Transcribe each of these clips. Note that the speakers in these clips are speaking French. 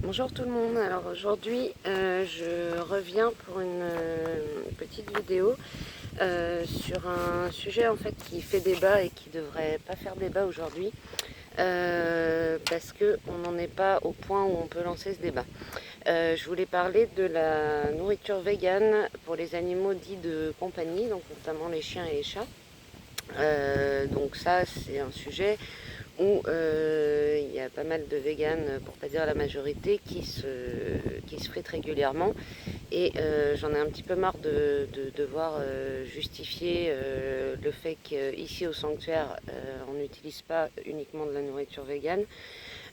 Bonjour tout le monde, alors aujourd'hui je reviens pour une petite vidéo sur un sujet en fait qui fait débat et qui devrait pas faire débat aujourd'hui parce qu'on n'en est pas au point où on peut lancer ce débat. Je voulais parler de la nourriture végane pour les animaux dits de compagnie, donc notamment les chiens et les chats. Donc ça c'est un sujet où il y a pas mal de véganes, pour pas dire la majorité, qui se fritent régulièrement. Et j'en ai un petit peu marre de devoir justifier le fait qu'ici au sanctuaire, on n'utilise pas uniquement de la nourriture végane.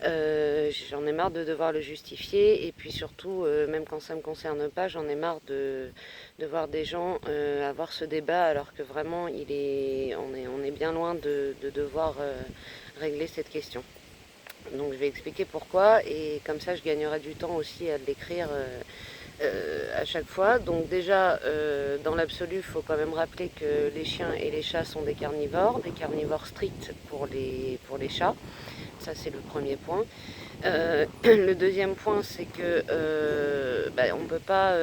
J'en ai marre de devoir le justifier et puis surtout, même quand ça ne me concerne pas, j'en ai marre de voir des gens avoir ce débat alors que vraiment on est bien loin de devoir régler cette question. Donc je vais expliquer pourquoi et comme ça je gagnerai du temps aussi à l'écrire à chaque fois. Donc déjà, dans l'absolu, il faut quand même rappeler que les chiens et les chats sont des carnivores stricts pour les chats. Ça, c'est le premier point. Le deuxième point, c'est que on peut pas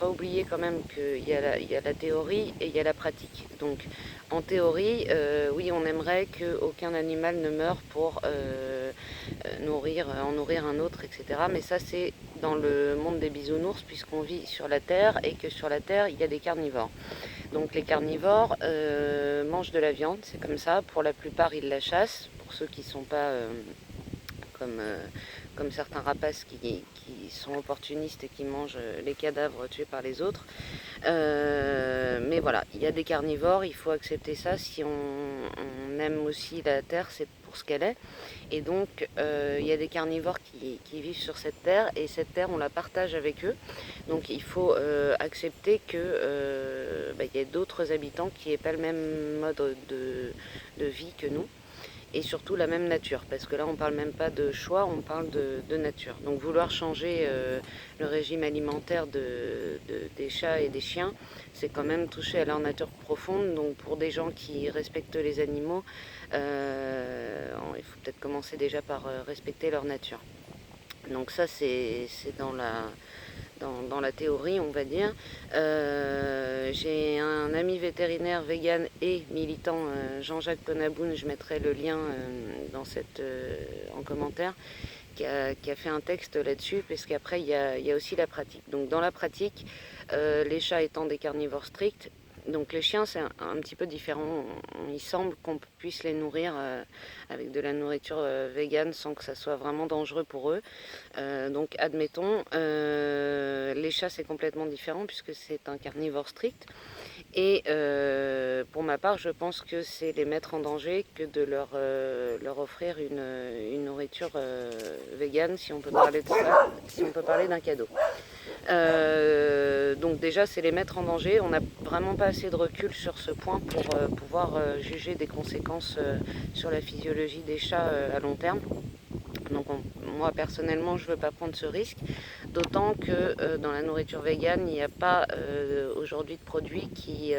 oublier quand même qu'il y a la théorie et il y a la pratique. Donc, en théorie, oui, on aimerait qu'aucun animal ne meure pour en nourrir un autre, etc. Mais ça, c'est dans le monde des bisounours, puisqu'on vit sur la Terre et que sur la Terre, il y a des carnivores. Donc, les carnivores mangent de la viande, c'est comme ça. Pour la plupart, ils la chassent. Pour ceux qui ne sont pas comme, comme certains rapaces qui sont opportunistes et qui mangent les cadavres tués par les autres. Mais voilà, il y a des carnivores, il faut accepter ça. Si on aime aussi la terre, c'est pour ce qu'elle est. Et donc, il y a des carnivores qui vivent sur cette terre et cette terre, on la partage avec eux. Donc, il faut accepter que y a d'autres habitants qui n'aient pas le même mode de vie que nous et surtout la même nature, parce que là on parle même pas de choix, on parle de nature. Donc vouloir changer le régime alimentaire des chats et des chiens, c'est quand même toucher à leur nature profonde. Donc pour des gens qui respectent les animaux, il faut peut-être commencer déjà par respecter leur nature. Donc ça c'est dans la théorie, on va dire. J'ai un ami vétérinaire vegan et militant, Jean-Jacques Konaboun, je mettrai le lien en commentaire, qui a fait un texte là-dessus, parce qu'après, il y a aussi la pratique. Donc dans la pratique, les chats étant des carnivores stricts, donc les chiens c'est un petit peu différent. Il semble qu'on puisse les nourrir avec de la nourriture végane sans que ça soit vraiment dangereux pour eux. Donc admettons, les chats c'est complètement différent puisque c'est un carnivore strict. Et pour ma part, je pense que c'est les mettre en danger que de leur offrir une nourriture végane, si on peut parler de ça, si on peut parler d'un cadeau. Donc déjà, c'est les mettre en danger. On n'a vraiment pas assez de recul sur ce point pour pouvoir juger des conséquences sur la physiologie des chats à long terme. Donc moi personnellement je ne veux pas prendre ce risque, d'autant que dans la nourriture végane il n'y a pas aujourd'hui de produits qui,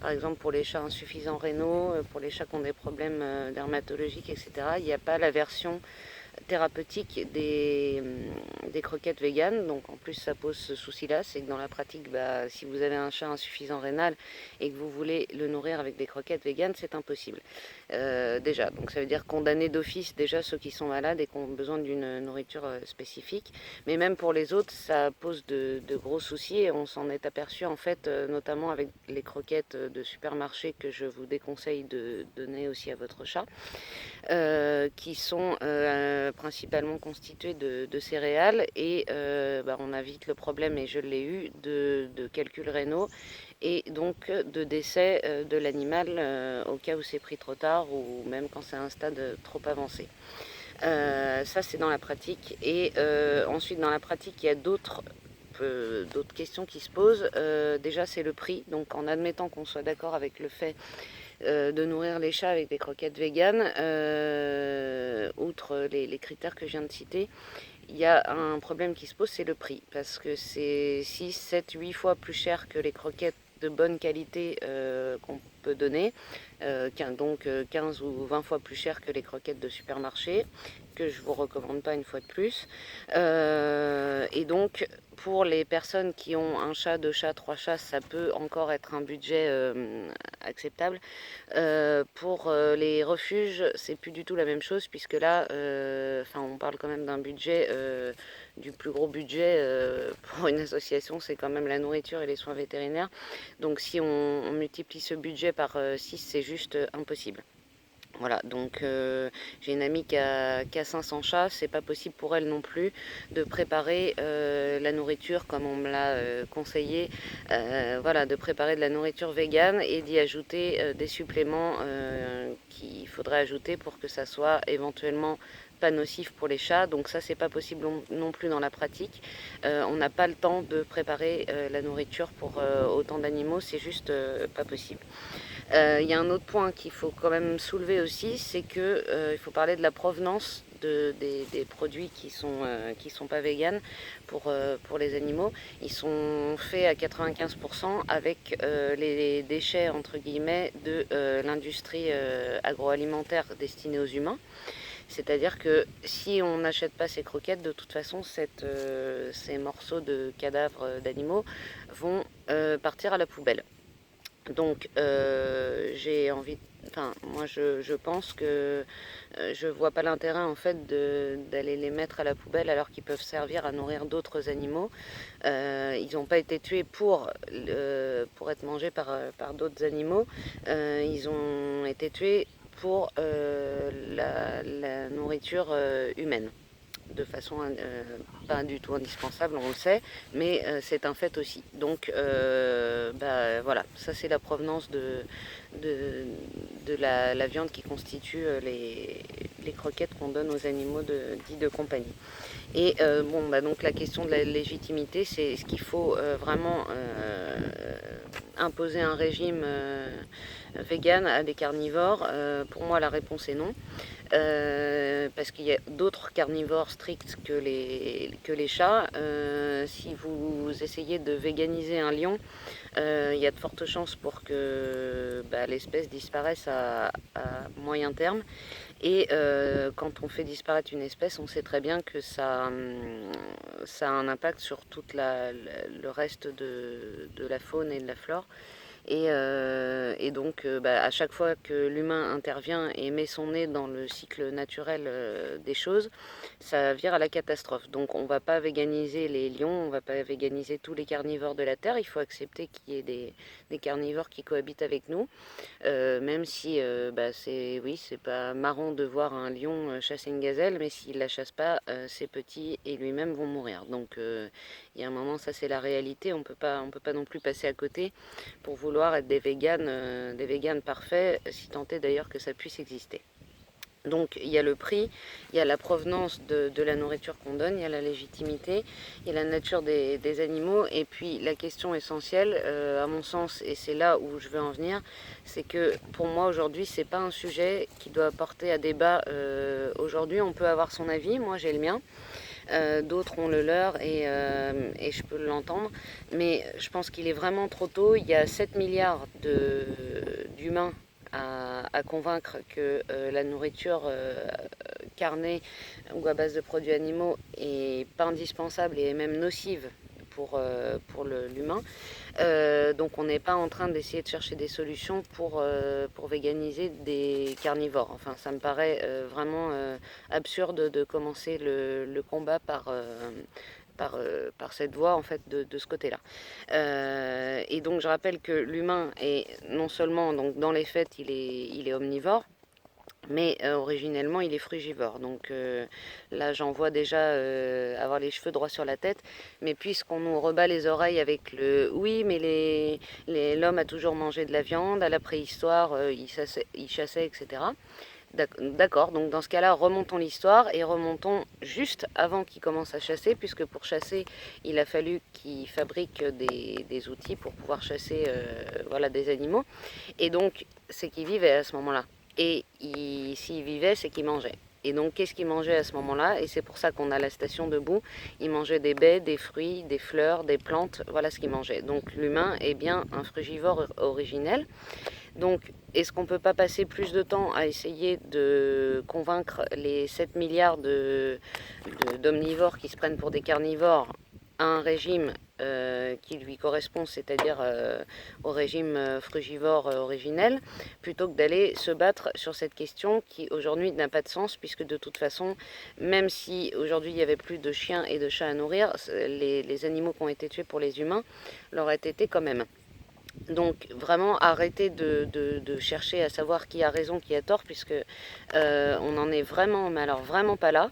par exemple pour les chats insuffisants rénaux, pour les chats qui ont des problèmes dermatologiques, etc., il n'y a pas la version thérapeutique des croquettes véganes. Donc en plus ça pose ce souci là, c'est que dans la pratique, si vous avez un chat insuffisant rénal et que vous voulez le nourrir avec des croquettes véganes, c'est impossible. Déjà, donc ça veut dire condamner d'office déjà ceux qui sont malades et qui ont besoin d'une nourriture spécifique. Mais même pour les autres, ça pose de gros soucis et on s'en est aperçu en fait, notamment avec les croquettes de supermarché que je vous déconseille de donner aussi à votre chat. Qui sont principalement constitués de céréales et on a vite le problème, et je l'ai eu, de calculs rénaux et donc de décès de l'animal au cas où c'est pris trop tard ou même quand c'est à un stade trop avancé. Ça c'est dans la pratique et ensuite dans la pratique il y a d'autres questions qui se posent. Déjà c'est le prix, donc en admettant qu'on soit d'accord avec le fait de nourrir les chats avec des croquettes véganes, outre les critères que je viens de citer, il y a un problème qui se pose, c'est le prix. Parce que c'est 6, 7, 8 fois plus cher que les croquettes de bonne qualité qu'on peut donner, donc 15 ou 20 fois plus cher que les croquettes de supermarché, que je vous recommande pas une fois de plus. Et donc pour les personnes qui ont un chat, deux chats, trois chats, ça peut encore être un budget acceptable. Pour les refuges, c'est plus du tout la même chose, puisque là, on parle quand même d'un budget, du plus gros budget pour une association, c'est quand même la nourriture et les soins vétérinaires. Donc si on multiplie ce budget par 6, c'est juste impossible. Voilà, donc j'ai une amie qui a 500 chats, c'est pas possible pour elle non plus de préparer la nourriture comme on me l'a conseillé, voilà, de préparer de la nourriture végane et d'y ajouter des suppléments qu'il faudrait ajouter pour que ça soit éventuellement pas nocif pour les chats. Donc ça, c'est pas possible non plus dans la pratique. On n'a pas le temps de préparer la nourriture pour autant d'animaux, c'est juste pas possible. Il y a un autre point qu'il faut quand même soulever aussi, c'est que il faut parler de la provenance des produits qui sont pas véganes pour les animaux. Ils sont faits à 95% avec les déchets entre guillemets de l'industrie agroalimentaire destinée aux humains. C'est-à-dire que si on n'achète pas ces croquettes, de toute façon, ces morceaux de cadavres d'animaux vont partir à la poubelle. Donc j'ai envie, moi je pense que je vois pas l'intérêt en fait d'aller les mettre à la poubelle alors qu'ils peuvent servir à nourrir d'autres animaux. Ils n'ont pas été tués pour être mangés par d'autres animaux. Ils ont été tués pour la nourriture humaine, de façon pas du tout indispensable, on le sait, mais c'est un fait aussi. Donc voilà, ça c'est la provenance de la viande qui constitue les croquettes qu'on donne aux animaux dits de compagnie. Et donc la question de la légitimité, c'est est-ce qu'il faut vraiment imposer un régime vegan à des carnivores? Pour moi, la réponse est non. Parce qu'il y a d'autres carnivores stricts que les chats. Si vous essayez de véganiser un lion, il y a de fortes chances pour que l'espèce disparaisse à moyen terme. Et quand on fait disparaître une espèce, on sait très bien que ça a un impact sur tout le reste de la faune et de la flore. Et donc, à chaque fois que l'humain intervient et met son nez dans le cycle naturel des choses, ça vire à la catastrophe. Donc, on ne va pas véganiser les lions, on ne va pas véganiser tous les carnivores de la Terre. Il faut accepter qu'il y ait des carnivores qui cohabitent avec nous, même si c'est pas marrant de voir un lion chasser une gazelle, mais s'il la chasse pas, ses petits et lui-même vont mourir. Donc, il y a un moment, ça c'est la réalité. On peut pas non plus passer à côté pour vouloir être des véganes parfaits, si tant est d'ailleurs que ça puisse exister. Donc il y a le prix, il y a la provenance de la nourriture qu'on donne, il y a la légitimité, il y a la nature des animaux, et puis la question essentielle, à mon sens, et c'est là où je veux en venir, c'est que pour moi aujourd'hui c'est pas un sujet qui doit porter à débat. Aujourd'hui on peut avoir son avis, moi j'ai le mien. D'autres ont le leur et je peux l'entendre, mais je pense qu'il est vraiment trop tôt. Il y a 7 milliards d'humains à convaincre que la nourriture carnée ou à base de produits animaux est pas indispensable et est même nocive pour l'humain. Donc on n'est pas en train d'essayer de chercher des solutions pour véganiser des carnivores. Enfin, ça me paraît vraiment absurde de commencer le combat par cette voie en fait de ce côté-là. Et donc je rappelle que l'humain est non seulement donc dans les faits il est omnivore, mais originellement il est frugivore. Donc là j'en vois déjà avoir les cheveux droits sur la tête, mais puisqu'on nous rebat les oreilles avec le oui mais l'homme a toujours mangé de la viande, à la préhistoire il chassait, etc. D'accord, donc dans ce cas-là, remontons l'histoire et remontons juste avant qu'il commence à chasser, puisque pour chasser, il a fallu qu'il fabrique des outils pour pouvoir chasser des animaux. Et donc, c'est qu'il vivait à ce moment-là. Et s'il vivait, c'est qu'il mangeait. Et donc qu'est-ce qu'ils mangeaient à ce moment-là? Et c'est pour ça qu'on a la station debout. Ils mangeaient des baies, des fruits, des fleurs, des plantes, voilà ce qu'ils mangeaient. Donc l'humain est bien un frugivore originel. Donc, est-ce qu'on ne peut pas passer plus de temps à essayer de convaincre les 7 milliards d'omnivores qui se prennent pour des carnivores à un régime qui lui correspond, c'est-à-dire au régime frugivore originel, plutôt que d'aller se battre sur cette question qui aujourd'hui n'a pas de sens, puisque de toute façon, même si aujourd'hui il n'y avait plus de chiens et de chats à nourrir, les animaux qui ont été tués pour les humains l'auraient été quand même. Donc vraiment arrêter de chercher à savoir qui a raison, qui a tort, puisque on en est vraiment, mais alors vraiment pas là.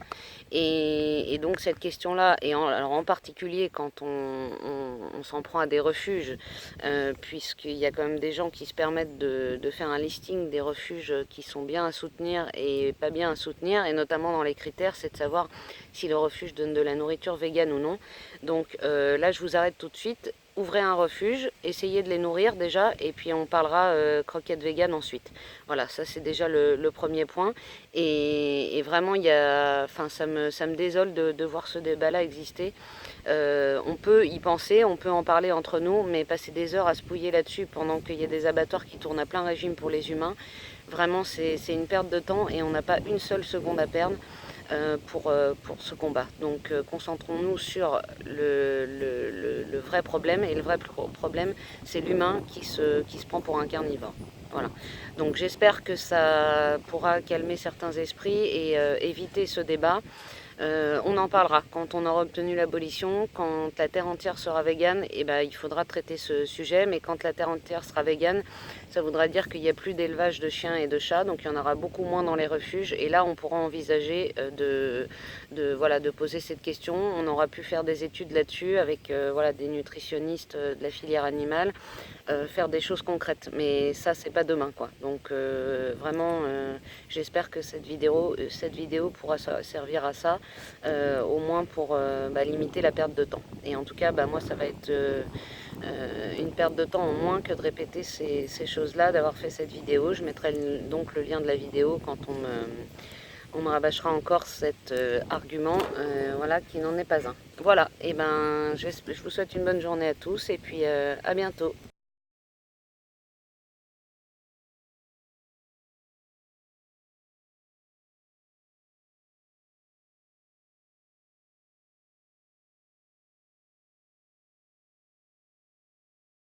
Et donc cette question-là, alors en particulier quand on s'en prend à des refuges, puisqu'il y a quand même des gens qui se permettent de faire un listing des refuges qui sont bien à soutenir et pas bien à soutenir, et notamment dans les critères, c'est de savoir si le refuge donne de la nourriture végane ou non. Donc là, je vous arrête tout de suite. Ouvrez un refuge, essayez de les nourrir déjà, et puis on parlera croquettes véganes ensuite. Voilà, ça c'est déjà le premier point. Et vraiment, ça me désole de voir ce débat-là exister. On peut y penser, on peut en parler entre nous, mais passer des heures à se pouiller là-dessus pendant qu'il y a des abattoirs qui tournent à plein régime pour les humains, vraiment c'est une perte de temps et on n'a pas une seule seconde à perdre. Pour ce combat. Donc concentrons-nous sur le vrai problème, et le vrai problème, c'est l'humain qui se prend pour un carnivore. Voilà. Donc j'espère que ça pourra calmer certains esprits et éviter ce débat. On en parlera quand on aura obtenu l'abolition, quand la terre entière sera végane, et ben, il faudra traiter ce sujet, mais quand la terre entière sera végane, ça voudra dire qu'il n'y a plus d'élevage de chiens et de chats, donc il y en aura beaucoup moins dans les refuges, et là on pourra envisager de poser cette question. On aura pu faire des études là-dessus avec des nutritionnistes de la filière animale, faire des choses concrètes, mais ça c'est pas demain quoi. Donc vraiment j'espère que cette vidéo pourra servir à ça, au moins pour limiter la perte de temps. Et en tout cas moi ça va être une perte de temps en moins que de répéter ces choses-là, d'avoir fait cette vidéo. Je mettrai donc le lien de la vidéo quand on me rabâchera encore cet argument qui n'en est pas un. Voilà, et je vous souhaite une bonne journée à tous, et puis à bientôt.